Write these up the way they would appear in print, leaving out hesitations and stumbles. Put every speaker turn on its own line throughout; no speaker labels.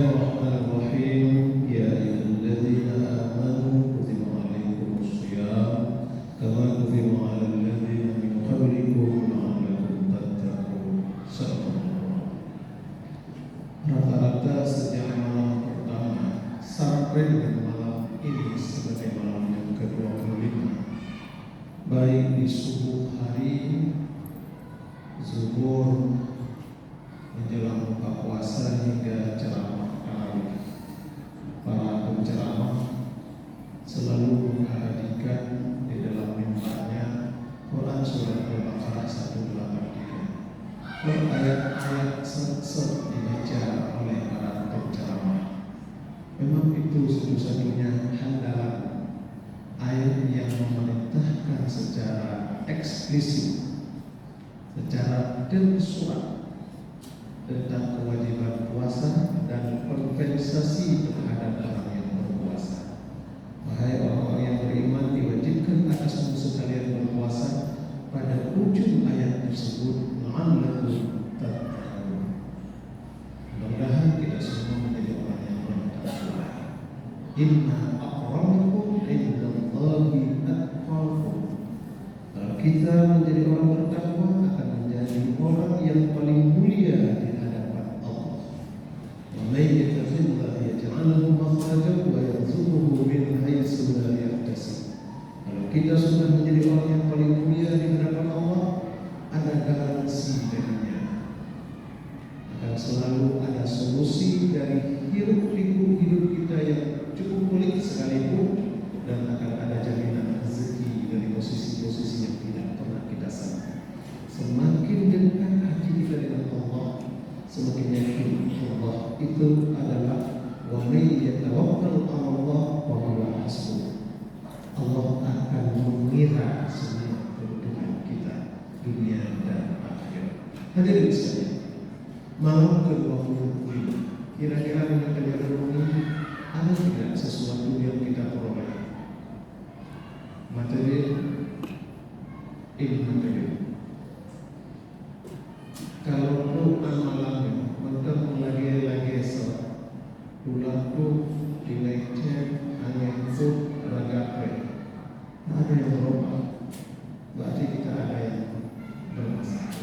Bismillahirrahmanirrahim. Ya ayyuhalladzina amanu kutiba alaikumus shiyam kama kutiba alal ladzina min qablikum la'allakum tattaqun. Rata-rata sejak malam pertama sampai dengan malam ini sebagai malam yang ke-25, baik di subuh hari, zuhur, menjelang buka puasa hingga ceramah tarawih, para penceramah selalu mengabadikan di dalam mimbarnya Quran surat Al-Baqarah 183. Ayat-ayat set-set dibaca oleh para penceramah. Memang itu satu-satunya handalan ayat yang memerintahkan secara eksplisit, secara tersurat tentang kewajiban puasa dan kompensasi terhadap orang yang berpuasa. Wahai orang-orang yang beriman, diwajibkan atasmu sekalian berpuasa. Pada ujung ayat tersebut, la'allakum tattaqun. Mudah-mudahan kita semua menjadi orang yang bertakwa. Inna akramakum indallahi atqakum. Kalau kita menjadi orang bertakwa, akan menjadi orang yang paling mulia di hadapan Allah. Wa may yattaqillaha yaj'al lahu makhrajan wa yarzuqhu min haitsu la yahtasib. Kalau kita sudah menjadi orang yang paling mulia di hadapan Allah, ada garansi darinya. Akan selalu ada solusi dari hiruk-pikuk hidup kita yang cukup pelik sekalipun, dan akan ada jaminan rezeki dari posisi-posisi yang tidak pernah kita sangka. Semakin dekat hati kita dengan Allah, semakin yakin Allah itu adalah wa may yatawakkal 'ala Allah wa huwa hasbuh. Allah akan mengira semua kebutuhan kita dunia dan akhirat. Hadirin sekalian, malam ke-25, kira-kira dengan ke-25 ada tidak sesuatu yang kita peroleh? Materi, materi. Kalau lu amalannya, mentang lagi sholat, pulang tuh dileceh, angin tuh ragapre, ada yang berubah, berarti kita ada yang bermasalah.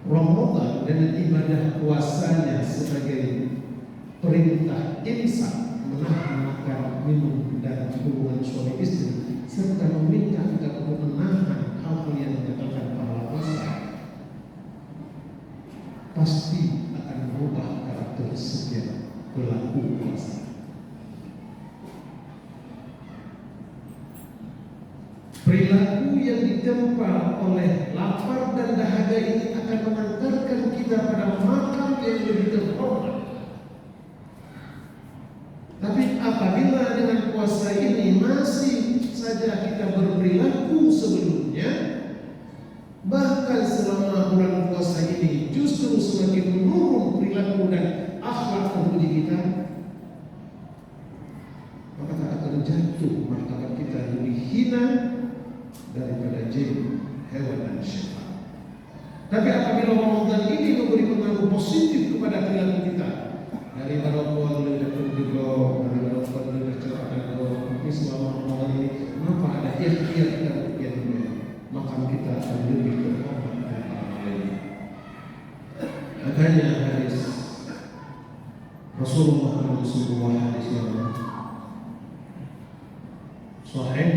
Ramadan dengan ibadah puasanya sebagai perintah imsak, menahan makan, minum, dan hubungan suami istri, serta meminta kita untuk menahan hal-hal yang menyatakan pahala puasa, pasti akan merubah karakter setiap pelaku puasa. Perilaku yang ditempa oleh lapar dan dahaga ini akan mengantarkan kita pada makan yang lebih terhormat. Tapi apabila dengan puasa ini masih saja kita berperilaku sebelumnya, bahkan selama bulan puasa ini justru semakin menurun perilaku dan akhlak terpuji kita, maka akan jatuh martabat kita lebih hina daripada jin, hewan, dan syaitan. Tapi apabila Ramadan ini memberi pengaruh positif kepada perilaku kita, daripada puan lebih terjebak, daripada puan lebih tercerahkan, tapi selama Ramadan ini kenapa ada ikhtiar kita yang dunia, maka kita akan lebih terhormat dari orang lain. Makanya hadis Rasulullah SAW, hadis yang sahih,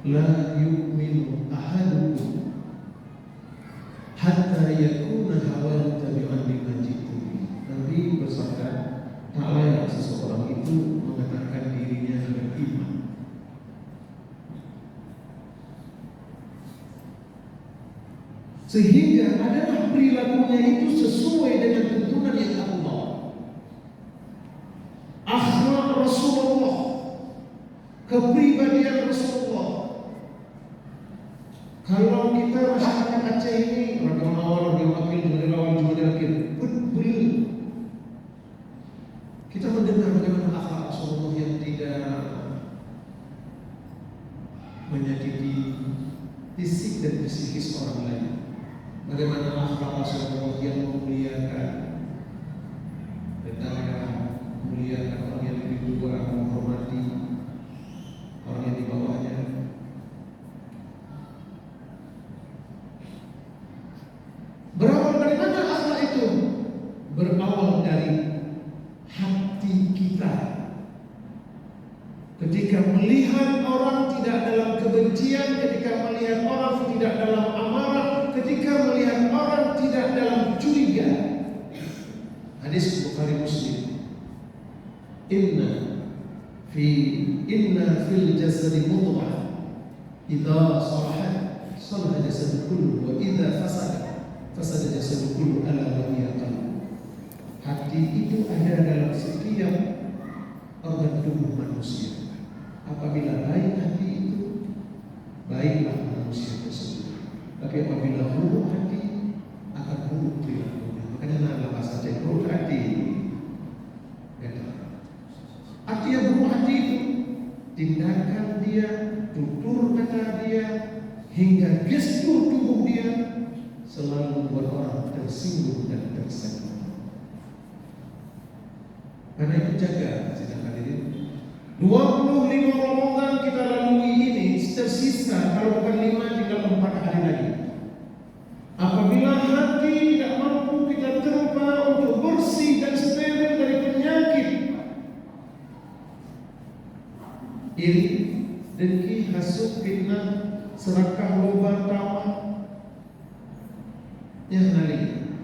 la yu'minu ahadukum hatta yakuna hawan tabi'an lima jitu. Nabi bersabda, tak layak seseorang itu mengatakan dirinya beriman sehingga adalah perilakunya itu sesuai dengan tuntunan yang Allah, akhlak Rasulullah, kepribadian Rasulullah. Kalau kita masyarakat Aceh ini, orang awal, orang wakil, orang awal, orang akhir, beriman. Kita mendengar bagaimana akhlak Rasulullah yang tidak menyakiti fisik dan psikis orang lain. Bagaimana akhlak Rasulullah yang memuliakan berawal dari hati kita. Ketika melihat orang tidak dalam kebencian, ketika melihat orang tidak dalam amarah, ketika melihat orang tidak dalam curiga. Hadis Bukhari Muslim. Inna fil jasadi mudghah idza salahat salaha jasadu kullu wa idza fasada jasadu kullu ala wa hiya qalb. Hati itu ada dalam setiap organ tubuh manusia. Apabila baik hati itu, baiklah manusia tersebut. Tapi apabila buruk hati, akan buruk perilakunya. Makanya ada bahasa Cek, buruk hati. Artinya buruk hati itu tindakan dia, tutur kata dia, hingga gestur tubuh dia selalu membuat orang tersinggung dan tersakiti. Karena itu jaga, sidang hadirin. 25 Ramadan kita lalui ini, tersisa kalau bukan 5 tinggal 4 hari lagi. Apabila hati tidak mampu kita tempa untuk bersih dan steril dari penyakit iri, dengki, hasut, fitnah, serakah, loba, tamak, yang lain.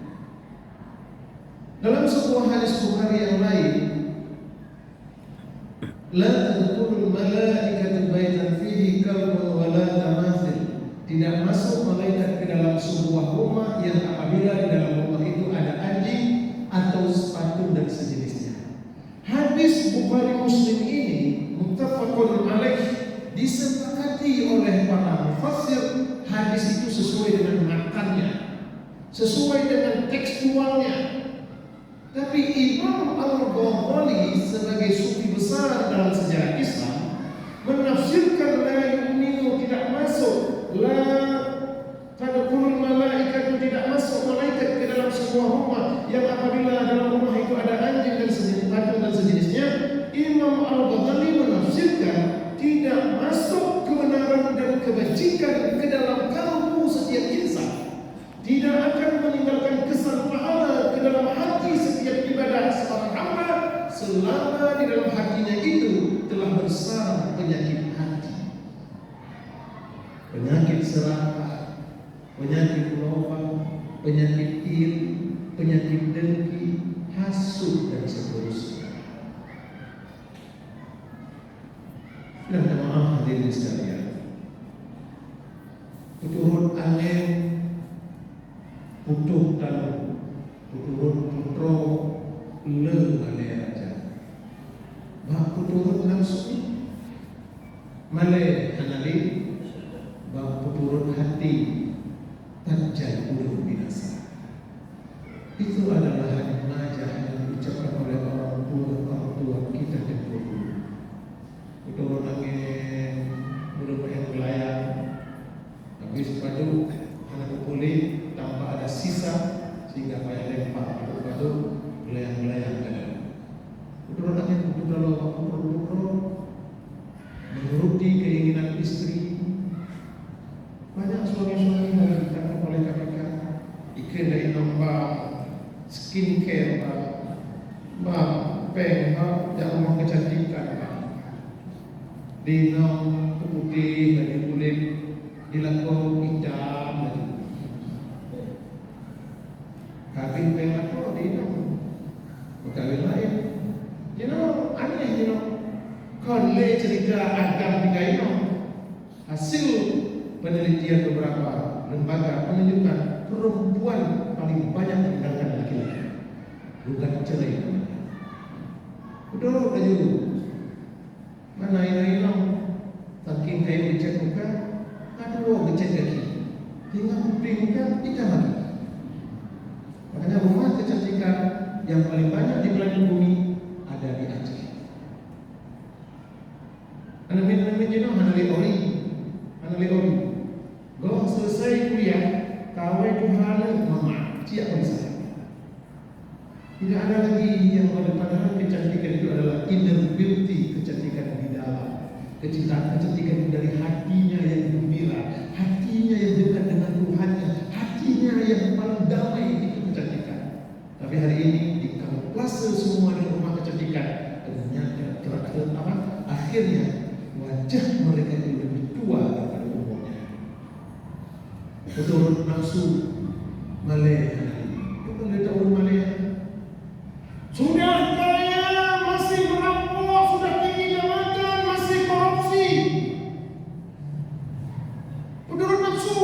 Dalam sebuah hadis Bukhari yang lain, la tadkhulul malaikatu baitan fihi kalbun wa la tamathil. Tidak masuk malaikat ke dalam sebuah rumah yang apabila di dalam rumah itu ada anjing atau sepatu dan sejenisnya. Hadis Bukhari Muslim ini muttafaqun alaih, disepakati oleh para mufassir. Hadis itu sesuai dengan matannya, sesuai dengan tekstualnya. Tapi Imam Al-Ghazali sebagai sufi besar dalam sejarah Islam menafsirkan la yu'minu, tidak masuk, la tadkhulul malaikatu, tidak masuk malaikat ke dalam sebuah rumah yang apabila dalam rumah itu ada anjing dan sejenisnya. Imam Al-Ghazali menafsirkan tidak masuk kebenaran dan kebajikan ke dalam kalbu setiap insan, tidak akan meninggalkan kesan pahala ke dalam hati setiap ibadah seorang hamba selama di dalam hatinya itu telah bersarang penyakit hati, penyakit serakah, penyakit loba, penyakit iri, penyakit dengki, hasut dan seterusnya. Dan maaf hadirin sekalian, turun angin, putuh talu, turun putro, le malai aja. Baku turun langsung, malai hanali, baku turun hati, tajam ulu binasa. Itu adalah hadis najah yang diucapkan oleh orang tua kita dahulu. Turun angin, belum yang melayang, habis padu anak kulit tanpa ada sisa sehingga payah lempar itu padu melayang-layang ke dalam. Turun angin, putra menuruti keinginan istri. Banyak suami-suami yang ditangkap oleh KPK, ikan dari nombak, skincare, bang, peng, jangan mau kecantikan. Dinam putih baju kulit dilakukan hitam lagi. Kaki pelako dinam berkawin lain. Aneh konle cerita Adam di Kaino. Hasil penelitian beberapa lembaga menunjukkan perempuan paling banyak meninggalkan laki-laki, bukan cerai. Udah dulu. Mana hilang saking kayu dicek muka, aduh dicek lagi, tinggal kuping muka, tidak lagi. Makanya rumah kecantikan yang paling banyak di planet bumi ada di Aceh. Anak-anak jenuh hanali ori. Gak selesai kuliah, kawai tuhan mama, siapa bisa? Tidak ada lagi yang padahal kecantikan itu adalah inner beauty, kecantikan di dalam, kecantikan dari hatinya yang gembira, hatinya yang dekat dengan Tuhannya, hatinya yang paling damai, itu kecantikan. Tapi hari ini dikamuflase semua di rumah kecantikan. Ternyata akhirnya wajah mereka itu lebih tua daripada umurnya. Betul nafsu Malaya. Kita lihat orang Malaya. Sudah kaya, masih merampok, sudah tinggi jabatan, masih korupsi. Menurut nafsu.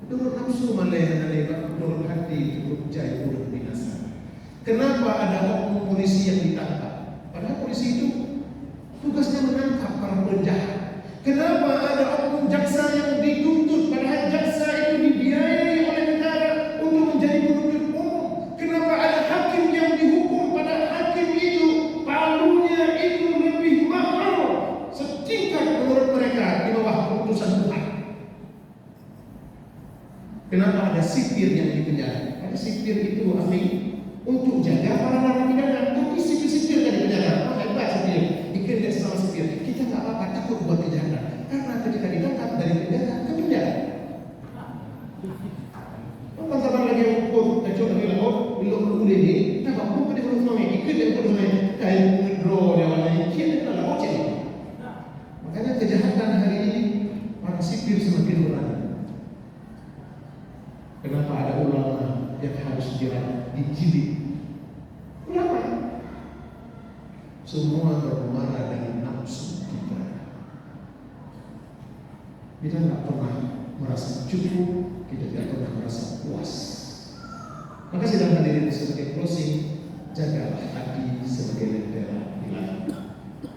Menurut nafsu Malaya, menurut hati cukup jaya buruk binasa. Kenapa ada oknum polisi yang ditangkap? Padahal polisi itu tugasnya menangkap para penjahat. Kenapa ada oknum jaksa yang dituntut? Padahal jaksa itu dibiayai oleh negara untuk menjadi penuntut umum. Kenapa ada hakim yang dihukum? Padahal hakim itu palunya itu lebih mahal setingkat menurut mereka di bawah keputusan Tuhan. Kenapa ada sipir yang dipenjara? Ada sipir itu ahli untuk jaga para narapidana, tapi sipir-sipir yang dipenjara. Maka hebat sipir, dikerja sama sipir. Kita nggak apa-apa takut buat kejahatan, karena ketika ditangkap dari penjara ke penjara. Teman-teman lagi ukur, coba bilang, oh, belum boleh ni, tak apa pun pada belum naik, ikut dia belum naik, kain ngedro dia mana, kian dia lah ocek. Makanya kejahatan hari ini para sipir semakin berani. Kenapa ada ulama yang harus dijilid? Ulama semua bermuara dari nafsu kita. Kita tidak pernah merasa cukup, kita tidak pernah merasa puas. Maka sedang hadirin sebagai closing, jagalah hati sebagai lentera di langit.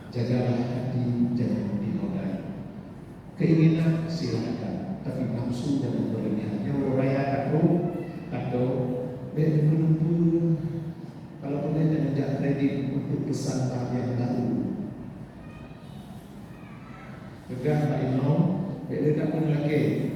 Jagalah hati, jangan dinodai. Keinginan silakan, tapi nafsu jangan berlebihan. Yang raya atau berkumpul. Kalau kalian menjak kredit untuk pesan yang baru, pegang Pak Imam, dia tak pun lagi